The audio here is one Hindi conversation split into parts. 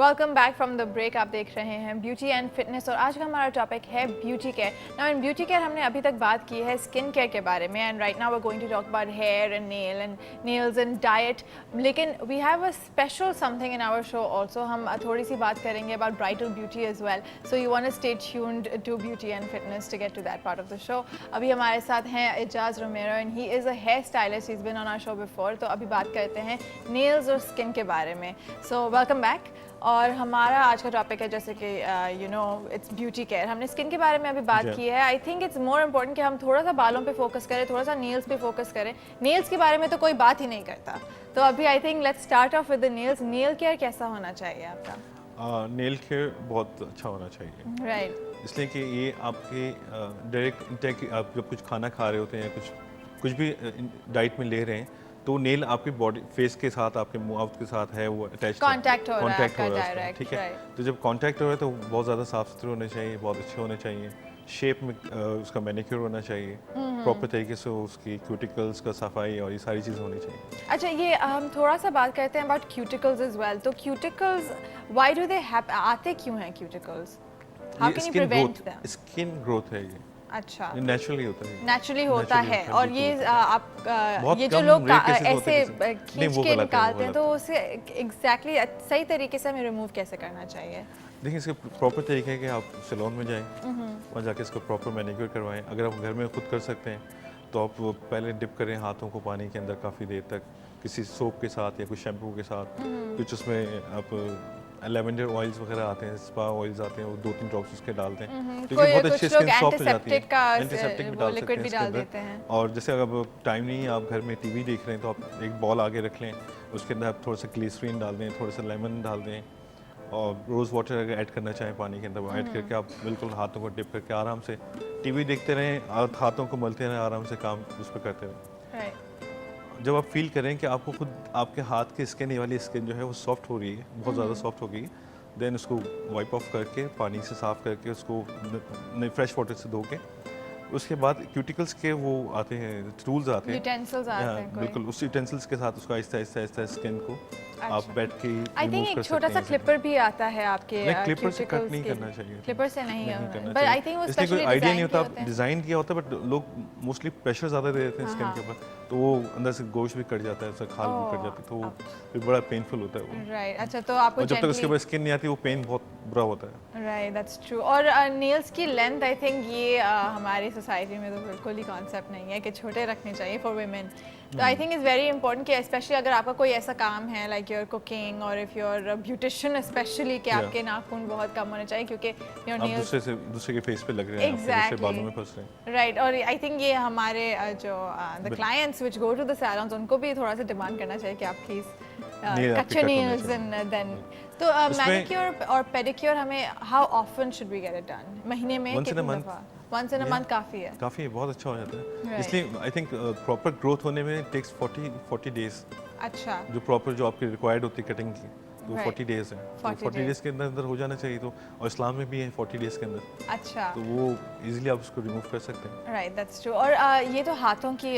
Welcome back from the break. आप देख रहे हैं ब्यूटी एंड फिटनेस और आज का हमारा टॉपिक है beauty care. Now in beauty care हमने अभी तक बात की है स्किन केयर के बारे में and right now we are going to talk about hair and nails and diet. लेकिन we have a special something in our show also. हम थोड़ी सी बात करेंगे about bridal beauty as well, so you want to stay tuned to beauty and fitness to get to that part of the show. अभी हमारे साथ हैं Ejaz Romero and he is a hair stylist. He is been on our show before. तो अभी बात करते हैं नेल्स और स्किन के बारे में। So welcome back. और हमारा आज का टॉपिक है जैसे कि you know its beauty care. हमने स्किन के बारे में अभी बात की है। I think it's more important कि हम थोड़ा सा बालों पे फोकस करें, थोड़ा सा नेल्स पे फोकस करें। नेल्स के बारे में तो कोई बात ही नहीं करता। तो अभी I think let's start of with the nails. Nail care कैसा होना चाहिए आपका? नेल केयर बहुत अच्छा होना चाहिए, राइट। इसलिए कि ये आपके डायरेक्ट इंटेक, आप जब कुछ खाना खा रहे होते हैं या कुछ भी डाइट में ले रहे हैं तो नेल आपकी बॉडी फेस के साथ, आपके माउथ के साथ है वो अटैच, कांटेक्ट हो रहा है डायरेक्ट, ठीक है। तो जब कांटेक्ट हो रहा है तो बहुत ज़्यादा साफ सुथरे होने चाहिए, बहुत अच्छे होने चाहिए, शेप में उसका मैनिक्योर होना चाहिए, प्रॉपर तरीके से उसकी क्यूटिकल्स का सफाई और ये सारी चीज़ होनी चाहिए। अच्छा, ये हम थोड़ा सा बात करते हैं अबाउट क्यूटिकल्स एज वेल। तो क्यूटिकल्स व्हाई डू दे आते क्यों हैं cuticles? How can you prevent them? Skin growth है ये। अच्छा, नेचुरली होता है, नेचुरली होता है। और ये आप ये जो कम लोग rare cases ऐसे होते हैं खींच के निकालते हैं तो उसे एग्जैक्टली सही तरीके से हमें रिमूव कैसे करना चाहिए? देखिए, इसका प्रॉपर तरीका है कि आप सैलून में जाएं, वहाँ जाके इसको प्रॉपर मैनिक्योर करवाएं। अगर आप घर में खुद कर सकते हैं तो आप पहले डिप करें हाथों को पानी के अंदर काफ़ी देर तक, किसी सोप के साथ या कुछ शैम्पू के साथ। कुछ उसमें आप लेवेंडर ऑयल्स वगैरह आते हैं, स्पा ऑयल्स आते हैं, वो 2-3 ड्रॉप्स उसके डालते हैं तो बहुत अच्छे स्किन सॉफ्ट हो जाती है। एंटीसेप्टिक भी डाल सकते हैं इसके अंदर। और जैसे अगर टाइम नहीं है, आप घर में टीवी देख रहे हैं तो आप एक बॉल आगे रख लें, उसके अंदर आप थोड़ा सा ग्लिसरीन डाल दें, थोड़ा सा लेमन डाल दें और रोज़ वाटर अगर ऐड करना चाहें पानी के अंदर, वो ऐड करके आप बिल्कुल हाथों को डिप करके आराम से टीवी देखते रहें और हाथों को मलते रहें, आराम से काम उस पर करते रहें। जब आप फील करें कि आपको खुद आपके हाथ की स्किन, ये वाली स्किन जो है वो सॉफ्ट हो रही है, बहुत ज़्यादा सॉफ्ट हो गई है, देन उसको वाइप ऑफ करके पानी से साफ़ करके उसको फ्रेश वाटर से धो के, उसके बाद क्यूटिकल्स के वो आते हैं, टूल्स आते हैं, यूटेंसिल्स आते हैं कोई। बिल्कुल उस यूटेंसिल्स के साथ उसको आहिस्ता आहिस्ता आहिस्ता स्किन को आप बैठ के आई थिंक एक छोटा सा क्लिपर भी आता है आपके क्लिपर से कट नहीं करना चाहिए, क्लिपर से नहीं करना बट आई थिंक वो इसलिए कोई स्पेशली आइडिया नहीं होता, डिज़ाइन किया होता है, बट लोग मोस्टली प्रेशर ज़्यादा दे देते हैं स्किन के ऊपर, तो वो अंदर से गोश्त भी कट जाता है, उससे खाल भी कट जाती है, तो वो फिर बड़ा पेनफुल होता है वो। राइट। अच्छा, तो आपको जब तक उसके ऊपर स्किन नहीं आती वो पेन बहुत बुरा होता है। Right, that's true. और नेल्स की लेंथ, आई थिंक ये हमारी सोसाइटी में तो बिल्कुल ही कॉन्सेप्ट नहीं है कि छोटे रखने चाहिए फॉर वुमेन। तो I think is very important कि स्पेशली अगर आपका कोई ऐसा काम है लाइक योर कुकिंग और इफ़ योर ब्यूटिशियन स्पेशली, कि आपके नाखून बहुत कम होने चाहिए क्योंकि योर नेल्स दूसरे के फेस पे लग रहे हैं, दूसरे बालों में फंस रहे हैं। राइट। और आई थिंक ये हमारे जो the clients which go to the salons, उनको भी थोड़ा सा डिमांड करना चाहिए कि आप please cut your nails and then. तो मैनिक्योर और पेडिक्योर हमें how often should we get it done? महीने में कितनी दफा? वंस इन अ मंथ काफ़ी है? काफ़ी बहुत अच्छा हो जाता है, इसलिए आई थिंक प्रॉपर ग्रोथ होने में टेक्स 40 डेज। अच्छा, जो प्रॉपर जो आपकी रिक्वायर्ड होती है कटिंग की, तो 40 डेज है, तो 40 डेज के अंदर अंदर हो जाना चाहिए। तो और इस्लाम में भी है 40 डेज के अंदर। अच्छा, तो वो इजीली आप उसको रिमूव कर सकते हैं। Right, that's true. और ये तो हाथों की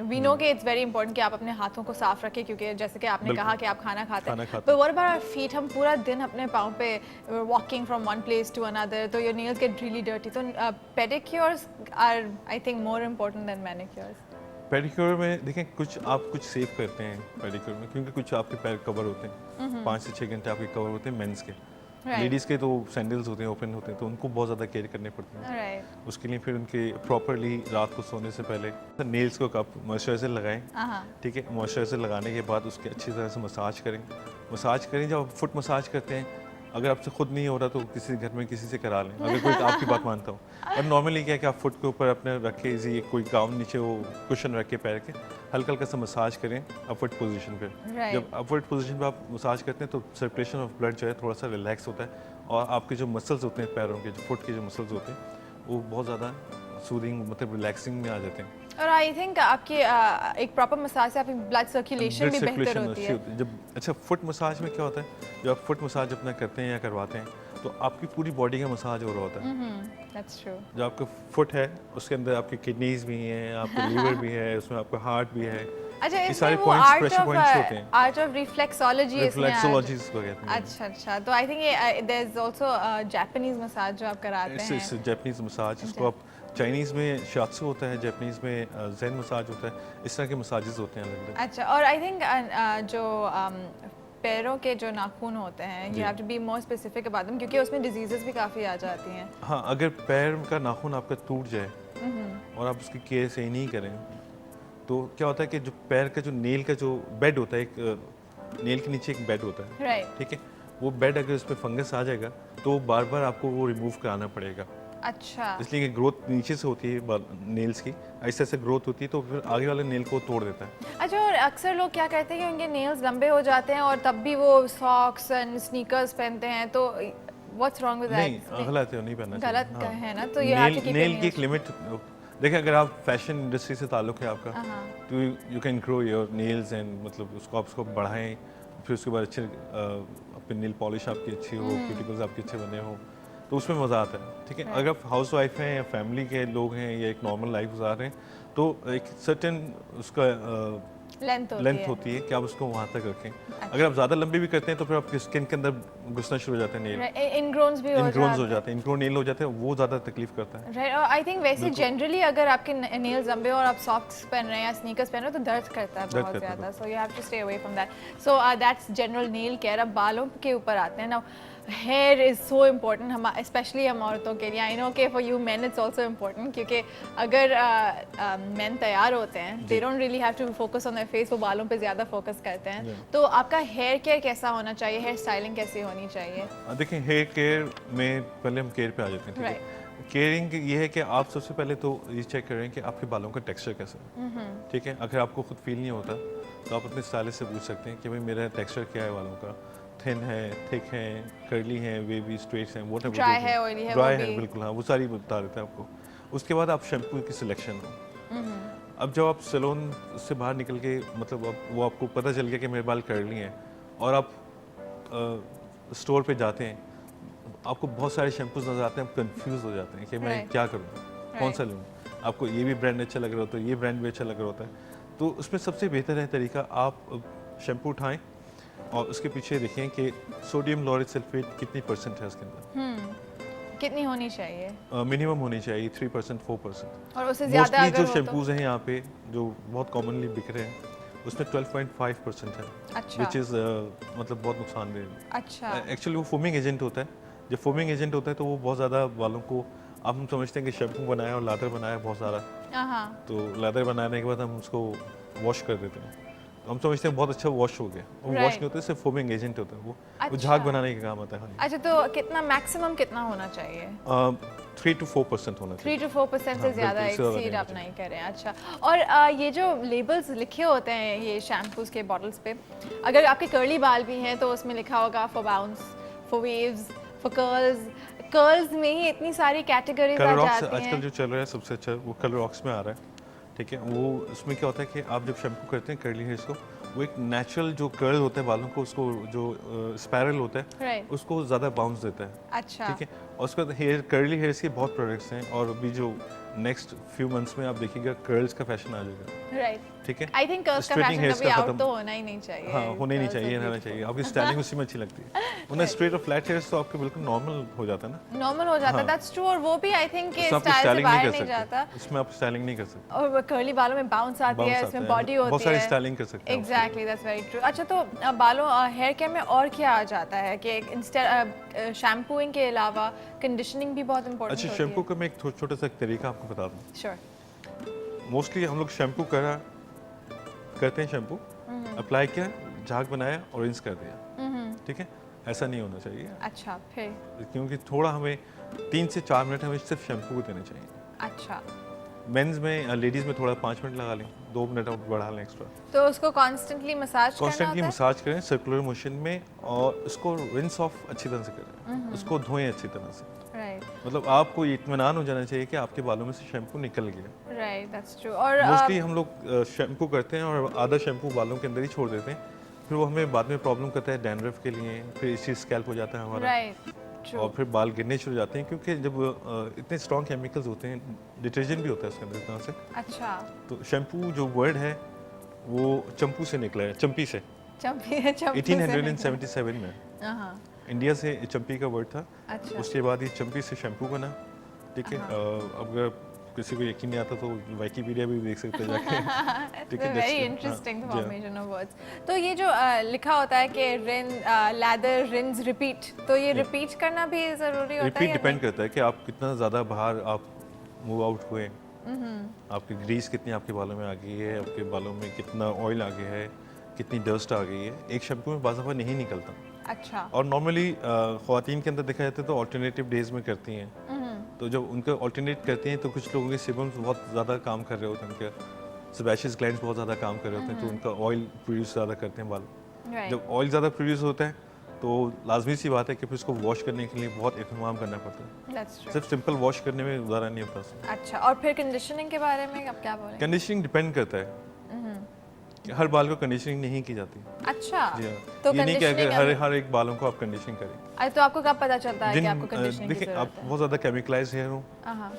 वी नो कि इट्स वेरी इंपॉर्टेंट कि आप अपने हाथों को साफ रखें, क्योंकि जैसे कि आपने कहा कि आप खाना खाते हैं, but what about our feet? हम पूरा दिन अपने पाँव पे walking from one place to another, तो your nails get really dirty. तो pedicures are I think more important than manicures. Pedicure में देखें, कुछ आप कुछ सेव करते हैं पेडिक्योर में, क्योंकि कुछ आपके पैर कवर होते हैं, 5 से 6 घंटे आपके कवर होते हैं मेंस के। लेडीज़ के तो सैंडल्स होते हैं, ओपन होते हैं, तो उनको बहुत ज़्यादा केयर करने पड़ते हैं। उसके लिए फिर उनके प्रॉपरली रात को सोने से पहले नेल्स को आप मॉइस्चराइजर लगाएं, ठीक है। मॉइस्चराइजर लगाने के बाद उसके अच्छी तरह से मसाज करें। जब आप फुट मसाज करते हैं, अगर आपसे खुद नहीं हो रहा तो किसी घर में किसी से करा लें, अगर कोई आपकी बात मानता हो। और नॉर्मली क्या है कि आप फुट के ऊपर अपने रख के इजी कोई गाउन नीचे वो कुशन रख के पैर के हल्का हल्का सा मसाज करें अपवर्ड पोजीशन पे। जब अपवर्ड पोजीशन पे आप मसाज करते हैं तो सर्कुलेशन ऑफ ब्लड जो है थोड़ा सा रिलैक्स होता है, और आपके जो मसल्स होते हैं पैरों के, जो फुट के जो मसल्स होते हैं, वो बहुत ज़्यादा सूदिंग मतलब रिलैक्सिंग में आ जाते हैं। और आई थिंक आपकी एक प्रॉपर मसाज से आपकी ब्लड सर्कुलेशन भी बेहतर होती है। जब अच्छा, फुट मसाज में क्या होता है, जब आप फुट मसाज अपना करते हैं या करवाते हैं तो आपकी पूरी बॉडी का मसाज हो रहा होता है। That's true. जो आपका फुट है उसके अंदर आपकी किडनीज भी हैं, आपका लीवर भी है, उसमें आपका हार्ट भी है, अच्छा, ये इसमें सारे वो points art pressure of points होते हैं, आर्ट ऑफ रिफ्लेक्सोलॉजी इसमें रिफ्लेक्सोलॉजी इसको कहते हैं। अच्छा अच्छा, तो आई थिंक ये there is also Japanese massage जो आप कराते हैं। इट्स जापानीज मसाज, इसको आप चाइनीज़ में शियात्सु होता है, जापानीज़ में ज़ेन मसाज होता है, इस तरह के मसाजेस होते हैं अलग अलग। अच्छा, और आई थिंक जो पैरों के जो नाखून होते हैं, you have to be more specific about them, क्योंकि उसमें डिजीजेस भी काफ़ी आ जाती हैं। हाँ, अगर पैर का नाखून आपका टूट जाए और आप उसकी केयर सही नहीं करें, तो क्या होता है कि जो पैर का जो नेल का जो बेड होता है, एक नेल के नीचे एक बेड होता है, राइट। ठीक है, वो बेड अगर उसमें फंगस आ जाएगा तो बार बार आपको वो रिमूव कराना पड़ेगा, अच्छा इसलिए कि ग्रोथ नीचे से होती है नेल्स की, ऐसे ऐसे ग्रोथ होती है तो फिर आगे वाले नेल को तोड़ देता है। अच्छा, और अक्सर लोग क्या कहते हैं कि उनके नेल्स लंबे हो जाते हैं और तब भी वो सॉक्स एंड स्नीकर्स पहनते हैं, तो व्हाट्स रॉन्ग विद नहीं, दैट? गलत है, नहीं पहनना चाहिए। गलत है ना, तो you have to keep nail की एक लिमिट, देखिए अगर आप फैशन इंडस्ट्री से ताल्लुक है आपका, हाँ। तो you can grow your nails and मतलब उसको आप उसको बढ़ाएं, फिर उसके बाद अच्छे अपनी नेल पॉलिश आपकी अच्छी हो, क्यूटिकल्स आपके अच्छे बने हो, तो उसमें मज़ा आता है, ठीक है। अगर आप हाउस वाइफ हैं या फैमिली के लोग हैं या एक नॉर्मल लाइफ गुजार रहे हैं, तो एक सर्टेन उसका लेंथ होती है कि आप उसको वहाँ तक रखें। अगर आप ज़्यादा लंबी भी करते हैं तो फिर आपकी स्किन के अंदर घुसना शुरू हो जाता है नेल, इनग्रोन्स भी इनग्रोन्स हो जाते हैं, इनग्रोन नेल हो जाते हैं, वो ज़्यादा तकलीफ करता है। राइट। और आई थिंक वैसे जनरली अगर आपके नेल्स लंबे और आप सॉक्स पहन रहे हैं या स्नीकर्स पहन रहे हो तो दर्द करता है बहुत ज़्यादा, so you have to stay away from that. So that's general nail care. अब बालों के ऊपर आते हैं ना, हेयर इज़ सो इम्पोर्टेंट, हम स्पेशली हम औरतों के लिए। आई नो कि for you man it's also important, क्योंकि अगर मैन तैयार होते हैं, they don't really have to focus on their face, वो बालों पे ज़्यादा फोकस करते हैं, तो आपका हेयर केयर कैसा होना चाहिए, हेयर स्टाइलिंग कैसी होनी चाहिए? देखिए, हेयर केयर में पहले हम केयर पे आ जाते हैं, ठीक है। केयरिंग ये है कि आप सबसे पहले तो ये चेक करें कि आपके बालों का टेक्सचर कैसा है, ठीक है। अगर आपको खुद फील नहीं होता तो आप अपने स्टाइलिस्ट से पूछ सकते हैं कि भाई मेरा टेक्सचर क्या है बालों का, थिन है, थिक है, कर्ली है, वेवी, स्ट्रेट्स हैं, व्हाटएवर, ड्राई है, ऑयली है, ड्राई है, बिल्कुल, हाँ, वो सारी बता देते हैं आपको। उसके बाद आप शैम्पू की सिलेक्शन हो। अब जब आप सैलून से बाहर निकल के मतलब वो आपको पता चल गया कि मेरे बाल कर्ली हैं और आप स्टोर पे जाते हैं, आपको बहुत सारे शैम्पूज नजर आते हैं, आप कंफ्यूज हो जाते हैं कि मैं क्या करूँ, कौन सा लूँ। आपको ये भी ब्रांड अच्छा लग रहा होता है, ये ब्रांड भी अच्छा लग रहा होता है, तो उसमें सबसे बेहतर है तरीका, आप शैम्पू उठाएं और उसके पीछे देखें कि सोडियम लॉरेट सल्फेट कितनी परसेंट है उसके अंदर, कितनी होनी चाहिए? मिनिमम होनी चाहिए 3%, 4%। और उससे ज़्यादा मोस्टली अगर जो शैम्पूज हैं यहाँ पे जो बहुत कॉमनली बिक रहे हैं उसमें 12.5% है, अच्छा। विच इज़ मतलब बहुत नुकसानदेह है। अच्छा। एक्चुअली वो फोमिंग एजेंट होता है, जब फोमिंग एजेंट होता है तो वो बहुत ज़्यादा बालों को, आप हम समझते हैं कि शैम्पू बनाया और लादर बनाया बहुत सारा, हाँ, तो लादर बनाने के बाद हम उसको वॉश कर देते हैं, तो हम समझते हैं बहुत अच्छा वॉश हो गया, वो वॉश नहीं होता है, सिर्फ फोमिंग एजेंट होता है, वो झाग बनाने का काम आता है। अच्छा, तो कितना मैक्सिमम कितना होना चाहिए? 3 to 4% होना चाहिए। 3 to 4% से ज़्यादा एक्सीड आप नहीं करें। अच्छा, और ये जो लेबल्स लिखे होते हैं ये शैम्पूज़ के बॉटल्स पे, अगर आपके कर्ली बाल भी हैं तो उसमें लिखा होगा for bounce, for waves, for curls में ही इतनी सारी कैटेगरीज आ जाती हैं। आजकल जो चल रहा है सबसे अच्छा वो कलरॉक्स में आ रहा है, ठीक है। वो उसमें क्या होता है कि आप जब शैम्पू करते हैं कर्ली हेयर्स को, वो एक नेचुरल जो कर्ल होता है बालों को, उसको जो स्पायरल होता है उसको ज़्यादा बाउंस देता है, अच्छा, ठीक है। और उसके बाद हेयर कर्ली हेयर्स के बहुत प्रोडक्ट्स हैं, और अभी जो नेक्स्ट फ्यू मंथ्स में आप देखिएगा कर्ल्स का फैशन आ जाएगा, राइट, ठीक है। आई थिंक कर्ल्स का फैशन कभी आउट तो होना ही नहीं चाहिए। हाँ, होने नहीं चाहिए, रहना चाहिए, आपकी स्टाइलिंग उसी में अच्छी लगती है। उन्हें स्ट्रेट और फ्लैट हेयर्स तो आपके बिल्कुल नॉर्मल हो जाता है ना, नॉर्मल हो जाता है, दैट्स ट्रू। और वो भी आई थिंक के उसमें स्टाइल से बाहर नहीं कर जाता, सकते, उसमें आप स्टाइलिंग नहीं कर सकते, और कर्ली बालों में बाउंस आती है, इसमें बॉडी होती है, बहुत सारी स्टाइलिंग कर सकते हैं। Exactly, that's very true. अच्छा, तो बालों हेयर केयर में और क्या आ जाता है कि इंस्टेड शैम्पूइंग के अलावा कंडीशनिंग भी बहुत इंपॉर्टेंट अच्छा, होती है? शैम्पू का मैं एक छोटा सा तरीका आपको बता दूं। श्योर। मोस्टली हम लोग शैम्पू करते हैं, शैम्पू अप्लाई किया, झाग बनाया और रिंस कर दिया, ठीक है। ऐसा नहीं होना चाहिए। अच्छा, फिर? क्योंकि थोड़ा हमें 3 से 4 मिनट हमें सिर्फ शैम्पू को देने चाहिए। अच्छा, मेंस में, लेडीज़ में थोड़ा 5 मिनट लगा लें, 2 मिनट आप बढ़ा लें एक्स्ट्रा। तो उसको कॉन्स्टेंटली मसाज करना कॉन्स्टेंटली होता है? मसाज करें सर्कुलर मोशन में, और उसको रिंस ऑफ अच्छी तरह से करें, उसको धोएं अच्छी तरह से। राइट, मतलब आपको ये इत्मीनान हो जाना चाहिए कि आपके बालों में से शैम्पू निकल गया। Right, that's true. और मोस्टली हम लोग शैम्पू करते हैं और आधा शैम्पू बालों के अंदर ही छोड़ देते हैं, फिर वो हमें बाद में प्रॉब्लम करता है डैंड्रफ के लिए, फिर इसी स्कैल्प हो जाता है हमारा, राइट, ट्रू। और फिर बाल गिरने शुरू हो जाते हैं, क्योंकि जब इतने स्ट्रॉन्ग केमिकल्स होते हैं, डिटर्जेंट भी होता है उसके अंदर इस तरह से। अच्छा, तो शैम्पू जो वर्ड है वो चंपू से निकला है, चंपी से, चंपी से 1877 में हाँ, इंडिया से चंपी का वर्ड था। अच्छा। उसके बाद ये चंपी से शैम्पू बना, ठीक है। अगर किसी को यकीन नहीं आता तो विकिपीडिया भी देख सकते हैं जाके। ठीक है, वेरी that's- इंटरेस्टिंग हाँ, जी हाँ। Formation of words. तो ये जो लिखा होता है कि लैदर रिंस रिपीट, तो ये रिपीट करना भी ज़रूरी होता है रिपीट या डिपेंड करता है कि आप कितना ज़्यादा बाहर आप मूव आउट हुए, आपकी ग्रीस कितनी आपके बालों में आ गई है, आपके बालों में कितना ऑयल आ गया है, कितनी डस्ट आ गई है। एक शैम्पू में बाज़ दफ़ा नहीं निकलता। नहीं? अच्छा। और नॉर्मली ख़वातीन के अंदर देखा जाता है तो ऑल्टरनेटिव डेज में करती हैं, तो जब उनका ऑल्टरनेट करती हैं तो कुछ लोगों के सिबम्स बहुत ज़्यादा काम कर रहे होते हैं, उनके सेबेशियस ग्लैंड्स बहुत ज़्यादा काम कर रहे होते हैं, तो उनका ऑयल प्रोड्यूस ज़्यादा करते हैं बाल। राइट। जब ऑयल ज़्यादा प्रोड्यूस होता है तो लाजमी सी बात है कि फिर उसको वॉश करने के लिए बहुत एहतमाम करना पड़ता है। That's true. सिर्फ सिंपल वॉश करने में गुजारा नहीं होता उसमें। अच्छा, और फिर कंडीशनिंग के बारे में आप क्या बोलेंगे? कंडीशनिंग डिपेंड करता है कि हर बाल को कंडीशनिंग नहीं की जाती। अच्छा, जी हाँ, तो ये नहीं कि अगर कंडीशनिंग हर एक बालों को आप कंडीशनिंग करें। अरे तो आपको कब पता चलता है कि आपको कंडीशनिंग की देखिए, आप ज़रूरत है? बहुत ज़्यादा केमिकलाइज हेयर हो हाँ,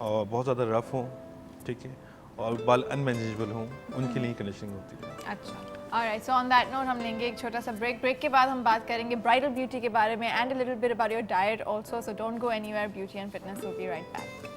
और बहुत ज़्यादा रफ हो, ठीक है, और बाल अनमैनेजेबल हों, उनके लिए कंडीशनिंग होती है। अच्छा। Alright, so on that note हम लेंगे एक छोटा सा ब्रेक के बाद हम बात करेंगे ब्राइडल ब्यूटी के बारे में and a little bit about your diet also, so don't go anywhere. Beauty and fitness will be right back.